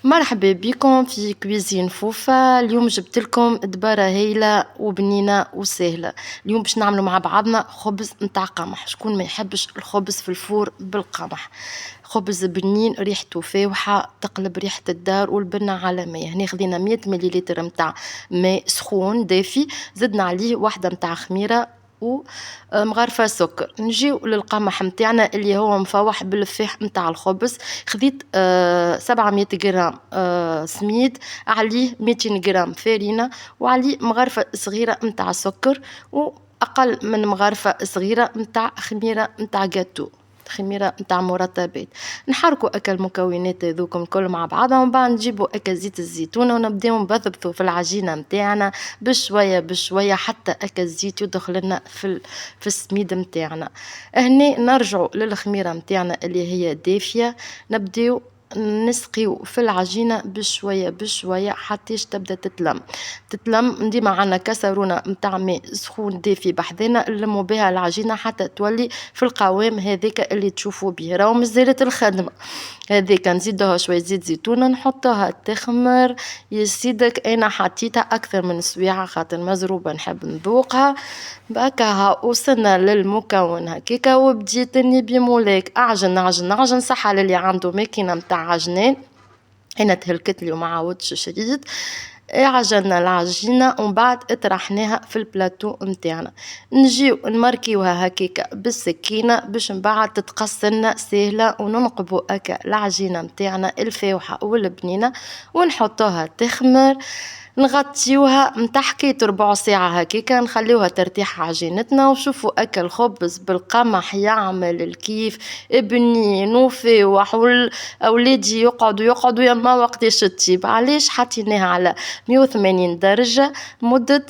مرحبا بكم في كويزين فوفا. اليوم جبت لكم دبارة هايلة وبنينة وسهلة. اليوم باش نعملوا مع بعضنا خبز نتاع قمح. شكون ما يحبش الخبز في الفور بالقمح؟ خبز بنين ريحته فاوحة تقلب ريحة الدار والبنة عالمية. هنا خذينا 100 مليلتر متاع ماء سخون دافي، زدنا عليه واحدة متاع خميرة ومغرفة سكر. نجيو للقمح متاعنا اللي هو مفوح بالفاح متاع الخبز. خذيت 700 جرام سميد، عليه 200 جرام فارينة، وعليه مغرفة صغيرة متاع سكر، وأقل من مغرفة صغيرة متاع خميرة متاع جاتو، خميرة متاع مرطبات. نحركوا أكل المكونات هذوكم الكل مع بعضهم، ومن بعد نجيبوا أكل زيت الزيتون ونبداو نبذبثوا في العجينة متاعنا بشوية بشوية حتى أكل الزيت يدخل لنا في السميد متاعنا. هنا نرجعوا للخميرة متاعنا اللي هي دافية، نبداو نسقيو في العجينة بشوية بشوية حتى تبدا تتلم. ديما عنا كسرونة متاع ماء سخون دافي بحذنا نلموا بها العجينة حتى تولي في القوام هذاك اللي تشوفوا به. راهو مازالت الخدمة هذيك، نزيدوها شوية زيت زيتون نحطوها تخمر. يا سيدك انا حطيتها اكثر من سويعة خاطر مزروبة نحب نذوقها. بكاها وصلنا للمكون هكاكا، وبديت اني بمولاك اعجن اعجن اعجن. صحة للي عنده ماكينة متاع عجنان، انا تهلكت لي وما عاودش شريت. عجنا العجينة ومن بعد اطرحناها في البلاتو متاعنا. نجيو نمركيوها هكاكا بالسكينة باش من بعد تتقص لنا سهلة، وننقبوا هكا العجينة متاعنا الفاوحة والبنينة ونحطوها تخمر. نغطيوها متاع حكاية ربع ساعة هكاكا، نخليوها ترتاح عجينتنا. وشوفوا أكل خبز بالقمح يعمل الكيف بنين وفاوح، والأولادي يقعدوا يما وقت يطيب. علاش حطيناها على 180 درجة مدة